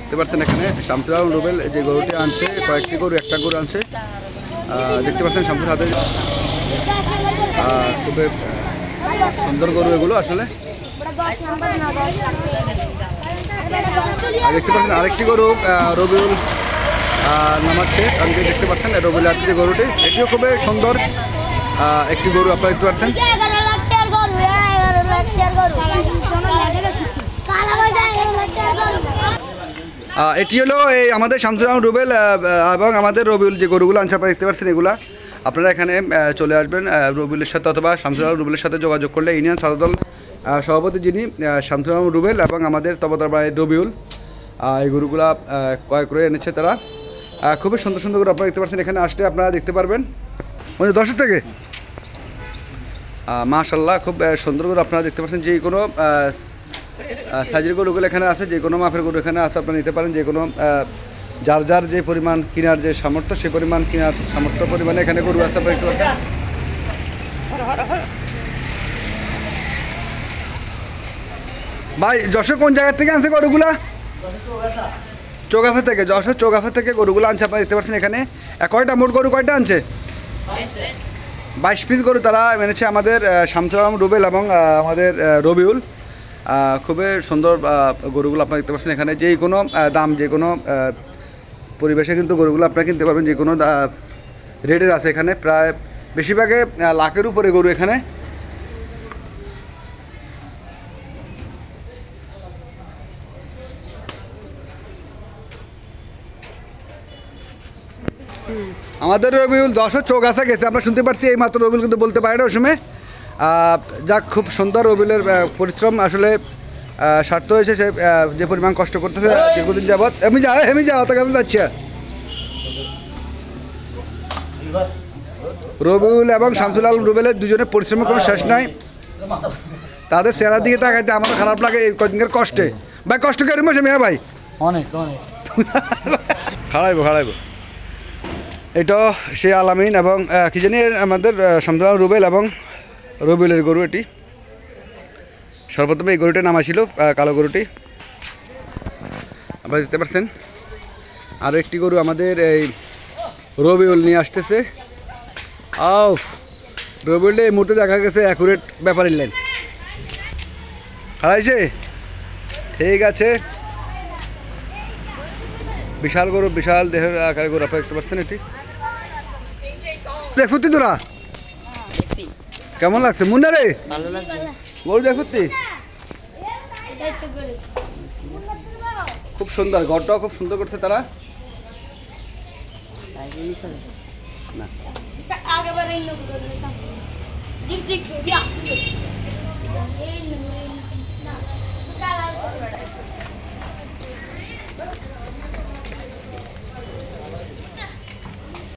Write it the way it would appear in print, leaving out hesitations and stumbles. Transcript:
দেখতে পাচ্ছেন এখানে শামসুল আলম রুবেল যে গরুটি আনছে, কয়েকটি গরু, একটা গরু আনছে। দেখতে পাচ্ছেন শামসুল হাতে খুবই সুন্দর গরু এগুলো আসলে। দেখতে পাচ্ছেন আরেকটি গরু রবিউল নামাচ্ছে, আপনি দেখতে পাচ্ছেন রবিউল হাতে যে গরুটি, এটিও খুবই সুন্দর একটি গরু আপনারা দেখতে পাচ্ছেন। এটি হলো এই আমাদের শামসুল আলম রুবেল এবং আমাদের রবিউল যে গরুগুলো আনছে আপনারা দেখতে পাচ্ছেন এগুলা। আপনারা এখানে চলে আসবেন রবিউলের সাথে অথবা শামসুল আলম রুবেলের সাথে যোগাযোগ করলে ইউনিয়ন ছাত্রদল সভাপতি যিনি শামসুল আলম রুবেল এবং আমাদের তত্ত্বাবধায়ক রবিউল এই গরুগুলা ক্রয় করে এনেছে তারা। খুবই সুন্দর সুন্দর গরু আপনারা দেখতে পাচ্ছেন, এখানে আসলে আপনারা দেখতে পারবেন। 10 থেকে মাশাআল্লাহ খুব সুন্দর গরু আপনারা দেখতে পাচ্ছেন। যে কোনো সাইজের গরুগুলো এখানে আছে, যে কোনো মাপের গরু এখানে আছে, আপনারা নিতে পারেন। যে কোনো যার যার যে পরিমাণ কেনার যে সামর্থ্য, সেই পরিমাণ কেনার সামর্থ্য পরিমাণে এখানে গরু আছে আপনারা দেখতে পাচ্ছেন। ভাই যশোর কোন জায়গা থেকে আনছে গরুগুলা? চৌগাছা থেকে, যশোর চৌগাছা থেকে গরুগুলো আনছে আপনারা দেখতে পাচ্ছেন এখানে। কয়টা মোট গরু কয়টা আনছে? 22 পিস গরু তারা এনেছে আমাদের শামসুল আলম রুবেল এবং আমাদের রবিউল। খুবই সুন্দর গরুগুলো আপনারা দেখতে পাচ্ছেন এখানে। যে কোনো দাম, যে কোনো পরিবেশে কিন্তু গরুগুলো আপনারা কিনতে পারবেন, যে কোনো রেটের আছে এখানে। প্রায় বেশিরভাগে লাখের উপরে গরু এখানে। আমাদের রবিউল 10 চৌগাছা গেছে, আমরা শুনতে পারছি। এই মাত্র রবিউল কিন্তু বলতে পারে না ওই সময়। যাক, খুব সুন্দর রবিউলের পরিশ্রম আসলে স্বার্থ হয়েছে। সে যে পরিমাণ কষ্ট করতেছে দীর্ঘদিন যাবৎ। আমি যাও তো কেমন যাচ্ছে রবিউল এবং শামসুল আলম রুবেলের দুজনের পরিশ্রমের কোনো শেষ নাই। তাদের চেহারার দিকে তাকাইতে আমারও খারাপ লাগে এই কদিনকার কষ্টে। ভাই কষ্ট করি মশে মেয়া ভাই অনেক অনেক খাড়াইবো। এটা সে আলামিন এবং কি জানি আমাদের শামসুল আলম রুবেল এবং রবিউলের গরু। এটি সর্বপ্রথমে এই গরুটির নাম ছিল কালো গরুটি আপনারা দেখতে পাচ্ছেন। আরও একটি গরু আমাদের এই রবিউল নিয়ে আসতেছে। রবিউলটা এই মুহূর্তে দেখা গেছে অ্যাকুরেট ব্যাপারের লাইন হারাইছে। ঠিক আছে, বিশাল গরু, বিশাল দেহের আকারের গরু আপনারা দেখতে পাচ্ছেন। এটি দেখুতি তোরা কেমন লাগছে মুন্না রে? গরু দেখুতি খুব সুন্দর, ঘরটাও খুব সুন্দর করছে তারা। না